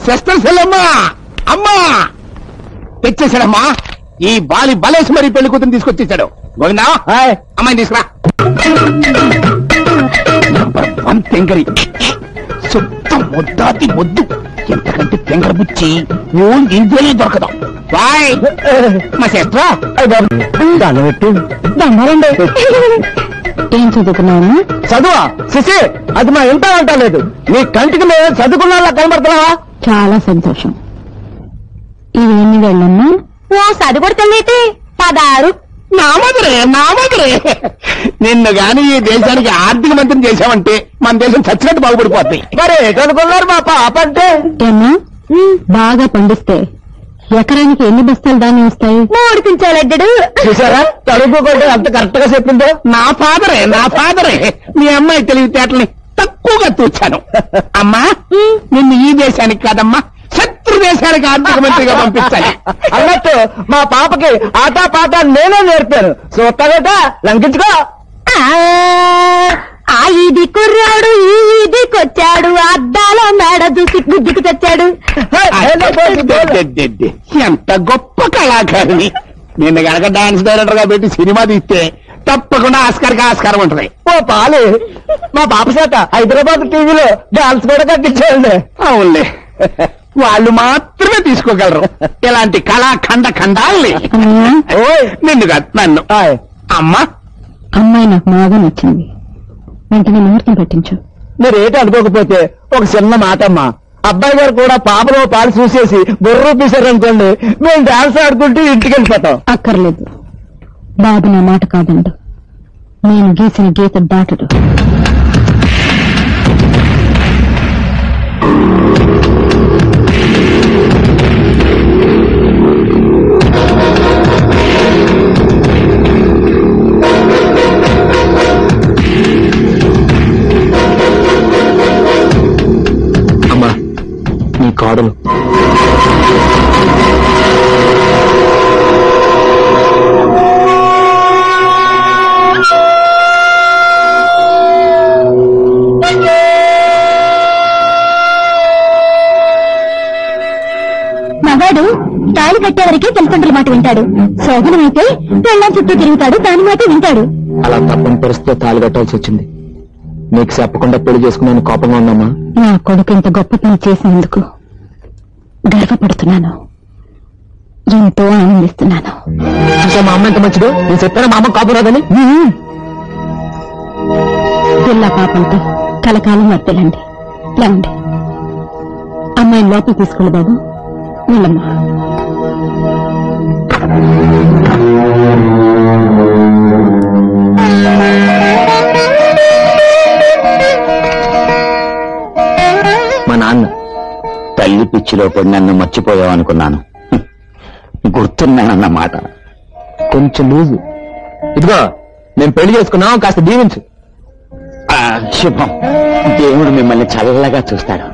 Sister సెల్లమ్మా, అమ్మా తెచ్చేశాడమ్మా. ఈ Bali బలేసి మరి పెళ్లి కూతురు తీసుకొచ్చేసాడు. గోవిందా అమ్మాయిని తీసుకురా. నంబర్ 1 తెంగరి, శుద్ధ ముద్దాతి ముద్దు. ఎంతకంటే తెంగర బుచ్చి ఇండియాలో దొరకదు. బాయ్ మా సిస్టర్. ఏం చదువుకున్నావా? చదువా శశి, అది మా ఇంట అంటలేదు. నీ కంటికి మేము చదువుకున్నా కనబడుతున్నావా? చాలా సంతోషం. ఇవి ఎన్ని వేళ్ళమ్మా? ఓ చదువుకుంటే 16. నామదురే నిన్ను గాని ఈ దేశానికి ఆర్థిక మంత్రిని చేశావంటే మన దేశం చచ్చినట్టు బాగుపడిపోతాయి. మరి చదువుకున్నారు మా పాప అంటే? ఏమ్మా, బాగా పండిస్తే ఎకరానికి ఎన్ని బస్తాలు దాన్ని వస్తాయి? 3 పించాలడ్డాడు. చూసారా చదువుకోకుంటే అంత కరెక్ట్ గా చెప్పిందో. నా ఫాదరే మీ అమ్మాయి తెలివితేటల్ని తక్కువగా తూచాను. అమ్మా, నిన్ను ఈ దేశానికి కాదమ్మా శత్రు దేశానికి ఆర్థిక మంత్రిగా పంపించాలి. అన్నట్టు మా పాపకి ఆటా పాట నేనే నేర్పాను. చూస్తాగట లంకించుకో. ఆ ఇది కుర్రాడు ఈ ఇదికొచ్చాడు, అద్దాల మేడ చూసి గుద్దికి తెచ్చాడు. ఎంత గొప్ప కళాకారిణి. నిన్న గనక డాన్స్ డైరెక్టర్ గా పెట్టి సినిమా తీస్తే తప్పకుండా ఆస్కారం ఉంటది. ఓ పాలి, మా పాప చేత హైదరాబాద్ టీవీలో డాన్స్ కూడా కట్టించాడు. అవునులే, వాళ్ళు మాత్రమే తీసుకోగలరు ఇలాంటి కళాఖండాల్ని. నిన్ను కాదు నన్ను. అమ్మా, అమ్మాయి నాకు బాగా నచ్చింది. వెంటనే ముహూర్తం పెట్టించు. మీరేటి అనుకోకపోతే ఒక చిన్న మాట అమ్మా. అబ్బాయి గారు కూడా పాపలో పాలు చూసేసి బుర్రూపేశారనుకోండి, మేము డాన్స్ ఆడుకుంటూ ఇంటికి వెళ్ళిపోతాం. అక్కర్లేదు, బాబు నా మాట కాదండు. నేను గీసిన గీత దాటడు. అమ్మా, నీ కోడలు. మగాడు తాళి కట్టేవరకే తల్లిదండ్రుల మాట వింటాడు. శోభనం అయితే పెళ్ళాం చుట్టూ తిరుగుతాడు, దాని మాట వింటాడు. అలా తప్పని పరిస్థితితో తాళి కట్టాల్సి వచ్చింది. నీకు చెప్పకుండా పెళ్లి చేసుకున్నాను కోపంగా ఉన్నామా? నా కొడుకు ఇంత గొప్ప పని చేసినందుకు గర్వపడుతున్నాను, ఎంతో ఆనందిస్తున్నాను. చూసా మా అమ్మ ఎంత మంచిదో. నేను చెప్పాను మా అమ్మ కోపం రాదని. పిల్ల పాపంతో కలకాలం వర్తిల్లండి. లేవండి, అమ్మాయిని లోపల తీసుకోండి బాబు. వెళ్ళమ్మా. మా నాన్న తల్లి పిచ్చిలో పడి నన్ను మర్చిపోయావనుకున్నాను. గుర్తున్నానన్నమాట. కొంచెం లూజు. ఇదిగో మేము పెళ్లి చేసుకున్నాం, కాస్త దీవించు. శుభం. దేవుడు మిమ్మల్ని చల్లగా చూస్తాడు.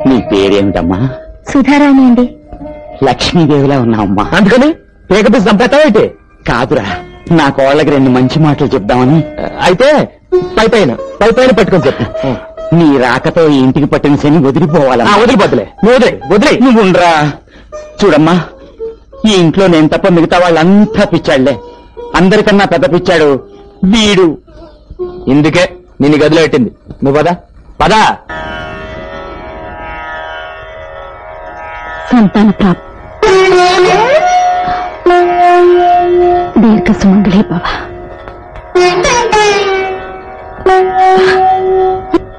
నీ పేరేమిటమ్మా? సుధారాణి అండి. లక్ష్మీదేవిలా ఉన్నావమ్మా. అందుకని పేకపి సంపేతావేంటి? కాదురా, నా కోళ్ళకి 2 మంచి మాటలు చెప్దామని. అయితే పై పైన పెట్టుకొని చెప్పు. నీ రాకతో ఈ ఇంటికి పట్టిన శని వదిలిపోవాలా? వదిలిపోతులే. వదిలే. నువ్వు ఉండరా. చూడమ్మా, ఈ ఇంట్లో నేను తప్ప మిగతా వాళ్ళంతా పిచ్చాళ్లే. అందరికన్నా పెద్ద పిచ్చాడు వీడు. ఇందుకే నిన్ను గదిలో పెట్టింది. నువ్వు పదా. సంతాన ప్రాప్తి, దీర్ఘ సుమంగళి భవ.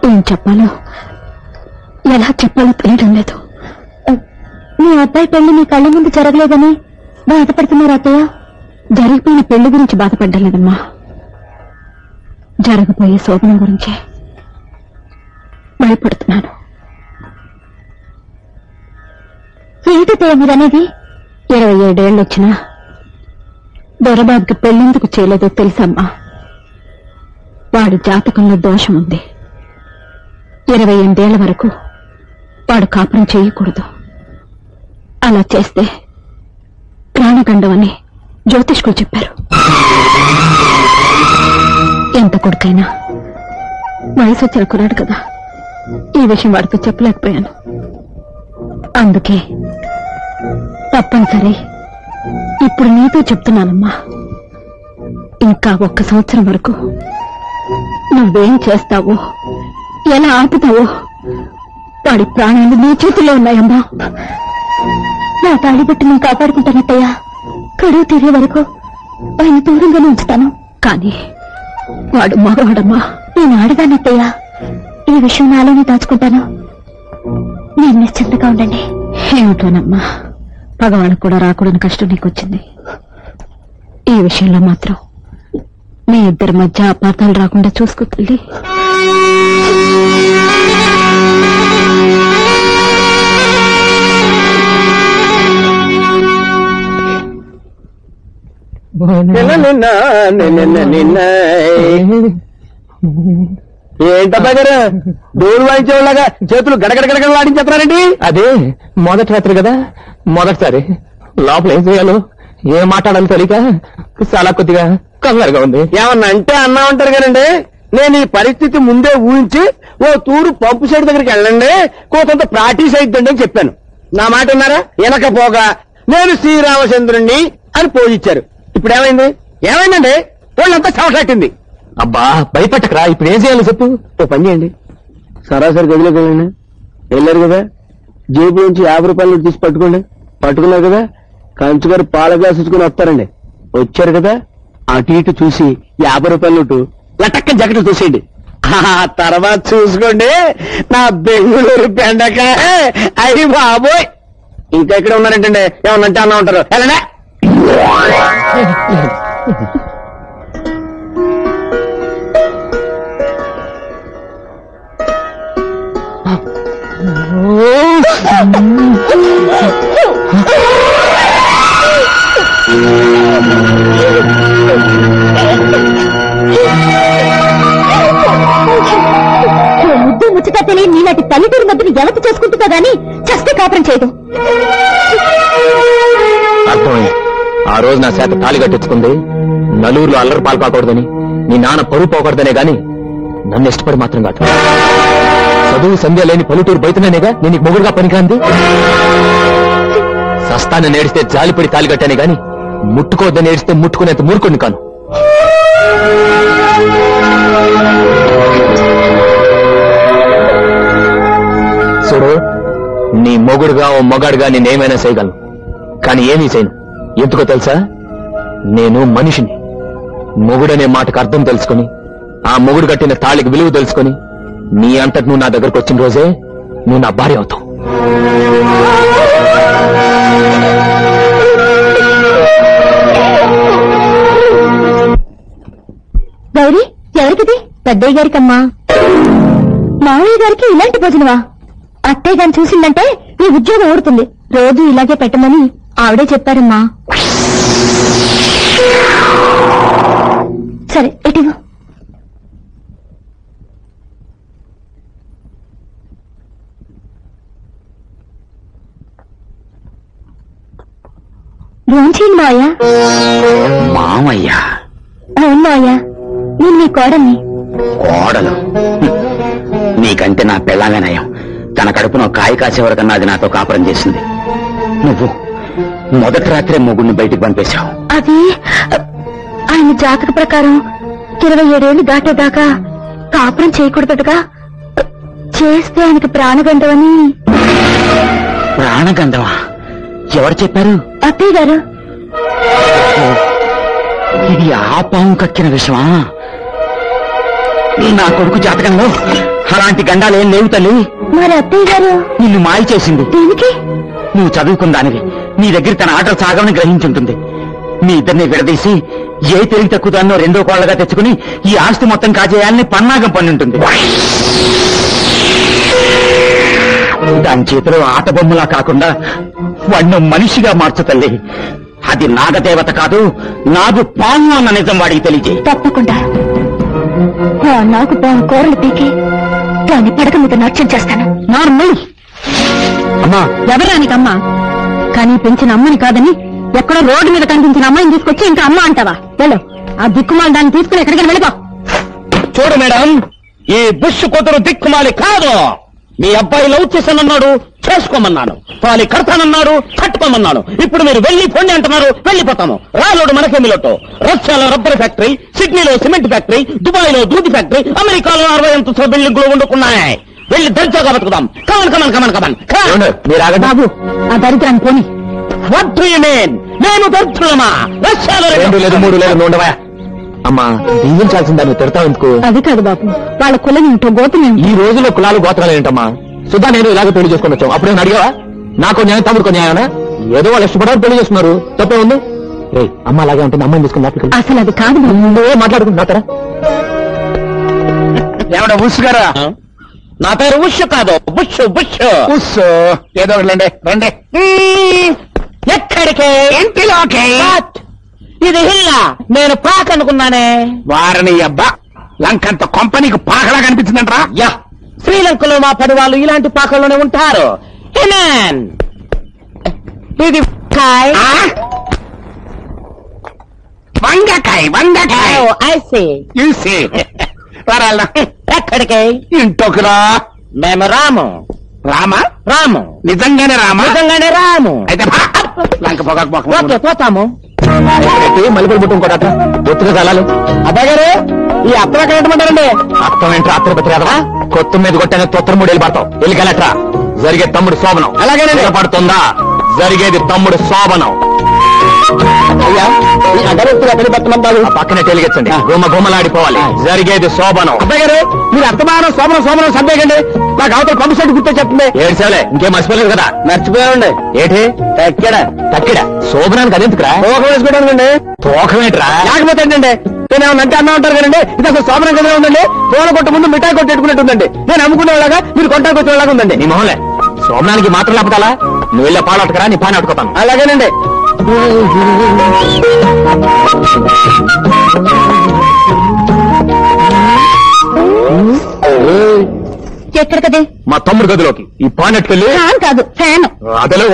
ఏం చెప్పాలో ఎలా చెప్పాలో తెలియడం లేదు. మీ అబ్బాయి పెళ్లి మీ కళ్ళ ముందు జరగలేదని బాధపడుతున్నారు అత్తయ్య? జరిగిపోయిన పెళ్లి గురించి బాధపడ్డం లేదమ్మా, జరగబోయే శోభనం గురించే భయపడుతున్నాను. ఏంటత్తయ్య మీరనేది? 27 ఏళ్ళు వచ్చినా దొరబాబుకి పెళ్ళెందుకు చేయలేదో తెలుసమ్మా. వాడి జాతకంలో దోషం ఉంది. 28 ఏళ్ల వరకు వాడు కాపురం చేయకూడదు. అలా చేస్తే ప్రాణగండం అని జ్యోతిష్కులు చెప్పారు. ఎంత కొడుకైనా వయసు వచ్చిన కురాడు కదా, ఈ విషయం వాడితో చెప్పలేకపోయాను. అందుకే తప్పనిసరి ఇప్పుడు నీతో చెప్తున్నానమ్మా, ఇంకా 1 సంవత్సరం వరకు నువ్వేం చేస్తావో, ఎలా ఆపుతావో వాడి ప్రాణాలు నీ చేతిలో ఉన్నాయమ్మా. నా తాళి పెట్టి నేను కాపాడుకుంటానట్టయ్యా. కడువు తీరే వరకు ఆయన దూరంగానే ఉంచుతాను. కానీ వాడు మగవాడమ్మా. నేను ఆడదానట్టయ్యా. ఈ విషయం నాలోనే దాచుకుంటాను. నేను నిశ్చింతగా ఉండండి. ఏమిటోనమ్మా, పగవాళ్ళకు కూడా రాకూడని కష్టం నీకొచ్చింది. ఈ విషయంలో మాత్రం మీ ఇద్దరి మధ్య అపార్థాలు రాకుండా చూసుకో తల్లి. ఏంటబ్బా గారు డోలు వాయించేవాళ్ళగా చేతులు గడగడగడగడలాడించేస్తున్నారండి? అదే మొదటి రాత్రి కదా, మొదటిసారి లోపల ఏం చేయాలో ఏం మాట్లాడాలో తెలియక చాలా కొద్దిగా కంగారుగా ఉంది. ఏమన్నా అంటే అన్నా ఉంటారు కదండి. నేను ఈ పరిస్థితి ముందే ఊహించి ఓ తూరు పంపు సైడ్ దగ్గరికి వెళ్ళండి, కొంత ప్రాక్టీస్ అయిద్దండి అని చెప్పాను. నా మాట విన్నారా? వెనకపోగా నేను శ్రీరామచంద్రుణ్ణి అని పోజిచ్చారు. ఇప్పుడు ఏమైందండి? వాళ్ళంతా చవట్లాట్టింది. అబ్బా భయపెట్టకరా, ఇప్పుడు ఏం చేయాలో చెప్పు. ఓ పని చేయండి, సరాసరి గదిలోకి వెళ్ళండి. వెళ్ళారు కదా, జేబు నుంచి 50 రూపాయలు తీసి పట్టుకోండి. పట్టుకున్నారు కదా, కంచు గారు పాల గ్లాస్ ఇచ్చుకుని వస్తారండి. వచ్చారు కదా, అటు ఇటు చూసి 50 రూపాయల నోటు లటక్క జగట్లు చూసేయండి. ఆ తర్వాత చూసుకోండి నా బెంగుళూరు బెండకాయ. అయ్యి బాబోయ్, ఇంకా ఇక్కడ ఉన్నారంటండి. ఏమన్నంటే అన్నా ఉంటారు. వెళ్ళండి. ముద్దు ముచ్చట తెలియని నీలాంటి తల్లిదండ్రుల మధ్యని ఎవరు చేసుకుంటుందో గాని చస్తే కాపురం చేయదు. అర్థమైంది. ఆ రోజు నా చేత తాళి కట్టించుకుంది నలుగురిలో అల్లరి పాల్పడకూడదని, నీ నాన్న పరువు పోకూడదనే గాని నన్ను ఇష్టపడి మాత్రం కాదు. చదువు సంధ్య లేని పల్లెటూరు బయటనేగా నేను మొగుడుగా పనికాంది. సస్తాన్ని నేడిస్తే జాలిపడి తాళి కట్టానే గాని ముట్టుకోవద్దని ఏడిస్తే ముట్టుకునేంత మూర్ఖుని కాను. చూడు, నీ మొగుడుగా ఓ మొగాడుగా నేనేమైనా చేయగలను, కానీ ఏమీ చేయను. ఎందుకో తెలుసా? నేను మనిషిని. మొగుడనే మాటకు అర్థం తెలుసుకుని, ఆ మొగుడు కట్టిన తాళికి విలువ తెలుసుకుని, నీ అంతటి నువ్వు నా దగ్గరకు వచ్చిన రోజే నువ్వు నా భార్య అవుతావు. గౌరీ, ఎవరికిది? పెద్దయ్య గారికమ్మా. మావయ్య గారికి ఇలాంటి భోజనమా? అత్తయ్య గారిని చూసిందంటే నీ ఉద్యోగం ఊడుతుంది. రోజు ఇలాగే పెట్టమని ఆవిడే చెప్పారమ్మా. సరే, ఎటు భోంచేయండి మావయ్య. మామయ్య? అవును మావయ్య, నేను మీ కోడల్ని. కోడలు? నీకంటే నా పెళ్ళామే నయం. తన కడుపున కాయ కాసే వరకన్నా అది నాతో కాపురం చేసింది. నువ్వు మొదటి రాత్రే మొగుడిని బయటికి పంపేశావు. అది ఆయన జాతక ప్రకారం 27 ఏళ్లు దాటేదాకా కాపురం చేయకూడదుగా. చేస్తే ఆయనకి ప్రాణగంధమని. ప్రాణగంధమా? ఎవరు చెప్పారు? అత్తయ్య గారు. ఇది ఆ పాము కక్కిన విషయమా? నా కొడుకు జాతకంలో అలాంటి గండాలేం లేవు తల్లి. మరి అత్తయ్య గారు నిన్ను మాయ చేసింది. దేనికి? నువ్వు చదువుకుందానివి, నీ దగ్గర తన ఆటలు సాగమని గ్రహించుంటుంది. మీ ఇద్దరిని విడదీసి ఏ తెలివి తక్కువ దాన్నో 2వ కోళ్లగా తెచ్చుకుని ఈ ఆస్తి మొత్తం కాజేయాలని పన్నాగం పన్నుంటుంది. దాని చేతిలో ఆట బొమ్మలా కాకుండా వాడిని మనిషిగా మార్చు తల్లి. అది నాగదేవత కాదు, నాగు పాము అన్న నిజం వాడికి తెలియజేయి. తప్పకుండా నాకు పాము కూరలు పీకి దాన్ని పడక మీద నాట్యం చేస్తాను. నార్మల్ అమ్మా, ఎవరానికమ్మా? కానీ పెంచిన అమ్మని కాదని ఎక్కడో రోడ్డు మీద కనిపించిన అమ్మాయిని తీసుకొచ్చి ఇంకా అమ్మ అంటావా? వెళ్ళు, ఆ దిక్కుమాల దాన్ని తీసుకుని ఎక్కడికైనా వెళ్ళిపో. చూడు మేడం, ఈ బుష్ కూతురు దిక్కుమాలి కాదు. మీ అబ్బాయి లవ్ చేశానన్నాడు, చేసుకోమన్నాను. తాలి కడతానన్నాడు, కట్టుకోమన్నాను. ఇప్పుడు మీరు వెళ్ళి పొండి అంటున్నారు, వెళ్ళిపోతాము. రాలోడు మనకేమిలోటో. రష్యాలో రబ్బర్ ఫ్యాక్టరీ, సిడ్నీలో సిమెంట్ ఫ్యాక్టరీ, దుబాయ్ లో దూది ఫ్యాక్టరీ, అమెరికాలో 60 అంతస్తుల బిల్డింగ్లు వండుకున్నాయి. వెళ్ళి దర్జాగా బతుకుదాం. Come on come on come on come on. మీరు ఆగండి బాబు ఆ దరిద్రాన్ని పోని. What do you mean? మేము దర్జులమా? రష్యాలో 2 లేదు 3 లేదు ఉండవా? అమ్మా దీవించాల్సిందా, నువ్వు తిడతావు ఎందుకు? అది కాదు బాబు, వాళ్ళ కులం ఏంటో గోత్రం ఏంటో. ఈ రోజుల్లో కులాలు గోత్రాలు ఏంటమ్మా? సుధా నేను ఇలాగ పెళ్లి చేసుకుని వచ్చాం. అప్పుడే అడిగావా? నాకు న్యాయం, తమ్ముడుకో న్యాయనా? ఏదో వాళ్ళు ఇష్టపడాలని పెళ్లి చేస్తున్నారు, తప్పే ఉంది. రే అమ్మ అలాగే ఉంటుంది, అమ్మాయిని తీసుకుని అసలు అది కాదు బాబు. నువ్వే మాట్లాడుకుంటున్నా. ఏమన్నా ఉష్ గారా? నా పేరు ఉష్ కాదు, బుష్ బుష్. ఉష్ ఏదో ఒకటి రండి. ఎక్కడికి? ఇంటిలోకి. What? ఇది హిల్లా, నేను పాక్ అనుకున్నానే. వారిని అబ్బా లంకంత కొంపనీకి పాకలా కనిపించిందంటరా? యా, శ్రీలంకలో మా పని వాళ్ళు ఇలాంటి పాకల్లోనే ఉంటారు. హినాన్, ఇది కాయ్. వంగకాయ వంగకాయ. Oh, I see. చూసి వరాల ఎక్కడికి? ఇంటోకిరా. మేము రాము. రామా? రాము, నిజంగానే రామా? నిజంగానే రాము. అయితే లంక పొగకు ఓకే, పోతాము. మల్లెపూలు పుట్టు ఇంకోట ఒత్తుగా చల్లాలి. అబ్బాయి గారు, ఈ అత్తగా కట్టమంటారండి. అర్థం ఏంట్రా? అత్తర పెద్దగా కొత్త మీద కొట్టానే తొత్తర 3 ఏళ్ళు పడతావు. వెళ్ళగలట్రా. జరిగే తమ్ముడు శోభనం. అలాగేనండి. పడుతుందా? జరిగేది తమ్ముడు శోభనం. అయ్యా, ఈ అగరత్తులు ఎక్కడికి పెట్టమంటారు? ఆ పక్కనే టెలిగించండి. గుమ్మ గుమ్మలాడిపోవాలి. జరిగేది శోభనం. అబ్బాయి గారు, మీరు అర్థమానం సోమనం సోమనం సంపేయకండి. నాకు అవతల పంపు సెట్ గుర్తు చెప్తుంది. ఏడ్చాలే, ఇంకేం మర్చిపోలేదు కదా? మర్చిపోయామండి. ఏటి ఎక్కడ? తక్కిడ శోభనానికి అదెందుకురా? తోక వేసుకోవడానికండి. తోకమేట్రా? లేకపోతే ఏంటండి, నేను అంటే అన్నా ఉంటారు కదండి. ఇది అసలు సోమనం కదా ఉందండి. పూల కొట్ట ముందు మిఠాయి కొట్టి పెట్టుకున్నట్టుందండి. నేను అమ్ముకునేలాగా, మీరు కొంటానికి వచ్చేలాగా ఉందండి. నీ మొహలే. శోభనానికి మాత్రం లేకపోతాలా? నువ్వు వెళ్ళే పాలు అట్టుకరా, నీ పాని అట్టుకోతాను. అలాగేనండి. ఎక్కడికదే? మా తమ్ముడు గదిలోకి. ఈ పాని అట్టుకెళ్ళి ఫ్యాన్ కాదు, ఫ్యాన్. అదేలే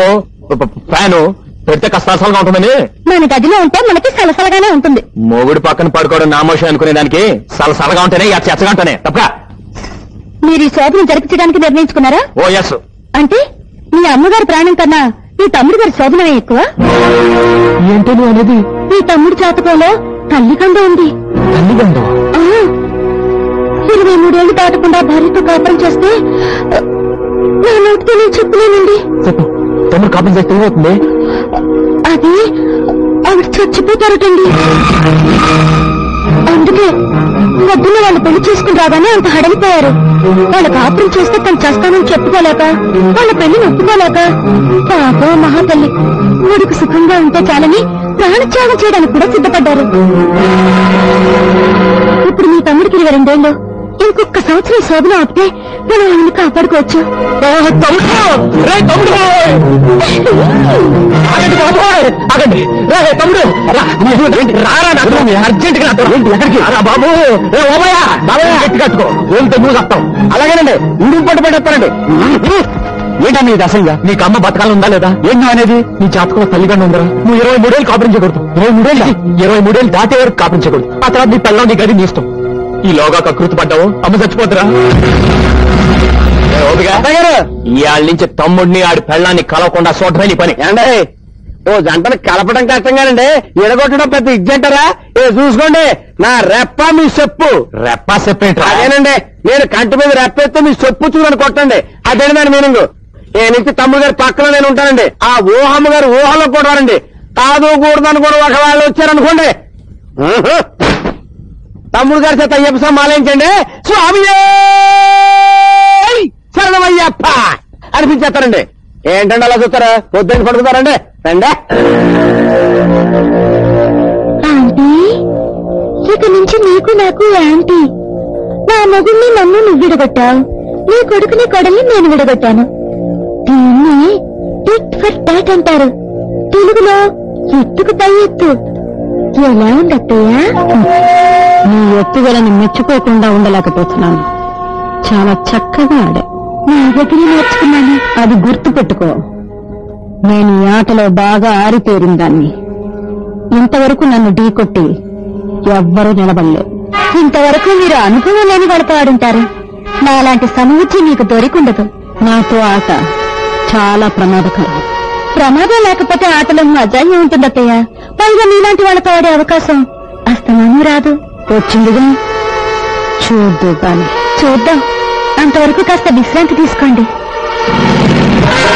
ఫ్యాను పెడితే కష్టాసలుగా ఉంటుందని. మన గదిలో ఉంటే మనకి సలసలగానే ఉంటుంది. మొగుడు పక్కన పడుకోవడం నామోషం అనుకునే దానికి సలసలగా ఉంటేనే ఎచ్చగా ఉంటానే తప్పగా. మీరు ఈ శోభను జరిపించడానికి నిర్ణయించుకున్నారా? ఓ ఎస్. అంటే మీ అమ్మగారి ప్రాణం కన్నా మీ తమ్ముడు గారి శోభనమే ఎక్కువ? ఏంటో నువ్వు అనేది? మీ తమ్ముడు జాతకంలో తల్లికండ ఉంది. తల్లిదండ్రులు 23 ఏళ్లు దాటకుండా భార్యతో కాపురం చేస్తే నా నోటితో నేను చెప్పలేనండి. చెప్పు. తమ్ముడు కాపురం చేస్తే ఏమవుతుంది? అది ఆవిడ చచ్చిపోతారటండి. అందుకే పొద్దున్న వాళ్ళు పెళ్లి చేసుకుని రాగానే అంత హడలిపోయారు. వాళ్ళ కాపురం చేస్తే తను చేస్తానని చెప్పుకోలేక, వాళ్ళ పెళ్లిని ఒప్పుకోలేక, పాపో మహాతల్లి ఊడికి సుఖంగా ఉంటే చాలని ప్రాణత్యాగం చేయడానికి కూడా సిద్ధపడ్డారు. ఇప్పుడు మీ తమ్ముడికి 22 ఏళ్ళు. ఇంకొక సంవత్సరం శోభన ఆపితే మనం ఆమెను కాపాడుకోవచ్చు. బాబు కట్టుకో. నువ్వు చెప్తావు. అలాగేనండి, ఇంటికి పట్టు పెట్టేస్తానండి. ఏంటన్నా ఇది అసలు? నీకు అమ్మ బతకాలు ఉందా లేదా? ఏం అనేది? నీ జాతకంలో తల్లిదండ్రులు ఉందరా? నువ్వు 23 ఏళ్ళు కాపురించకూడదు. 23 ఏళ్ళు దాటే వరకు కాపురించకూడదు. ఆ తర్వాత నీ పిల్లలు నీ గది నీ ఇష్టం. ఈలోగా కృతి పడ్డావు, అమ్మ చచ్చిపోతురా. ఇవాళ నుంచి తమ్ముడిని ఆడి పెళ్ళాన్ని కలవకుండా చూడటమే నీ పని. ఏమండి, ఓ జంటను కలపడం కష్టంగానండి, ఎడగొట్టడం పెద్ద ఇజ్జంటారా? చూసుకోండి, నా రెప్ప మీ చెప్పు. రెప్పా చెప్పేంట్రా? అదేనండి, నేను కంటి మీద రెప్పేస్తే మీ చెప్పు చూడని కొట్టండి. అదేంటి దాని మీనింగ్. నుంచి తమ్ముడు గారి పక్కన నేను ఉంటానండి. ఆ ఊహమ్మ గారు ఊహలో కూడా రండి. కాదు కూడదని కూడా ఒకవేళ వచ్చారనుకోండి, తమ్ముడు గారి చేత అయ్యప్ప మాలేంచండి. స్వామి శరణమయ్యప్ప అనిపించేస్తారండి. ఏంటండి అలా చూస్తారా? పొద్దున్న పడుకుతారండి. రండి. ఆంటీ, ఇక నుంచి నీకు నాకు యాంటీ. నా మొగుడిని నన్ను నువ్వు విడగొట్టావు, నీ కొడుకుని కొడల్ని నేను విడగొట్టాను. దీన్ని టిట్ ఫర్ టాట్ అంటారు. తెలుగులో ఎత్తుకు పై ఎత్తు. ఎలా ఉందత్తయ్యా? నీ ఎత్తుగలని మెచ్చుకోకుండా ఉండలేకపోతున్నాను. చాలా చక్కగా ఆడా. నీ దగ్గర నేర్చుకున్నాను. అది గుర్తు పెట్టుకో. నేను ఈ ఆటలో బాగా ఆరితేరిందాన్ని. ఇంతవరకు నన్ను ఢీకొట్టి ఎవ్వరూ నిలబడలేదు. ఇంతవరకు మీరు అనుభవం లేని వాళ్ళతో ఆడుంటారు. నాలాంటి సమృద్ధి మీకు దొరికుండదు. నాతో ఆట చాలా ప్రమాదకరం. ప్రమాదం లేకపోతే ఆటలో అజాయం ఉంటుందత్తయ్య. పైగా మీలాంటి వాళ్ళతో ఆడే అవకాశం అస్తమానం రాదు. వచ్చిందిగా, చూద్దు కానీ. చూద్దాం. అంతవరకు కాస్త విశ్రాంతి తీసుకోండి.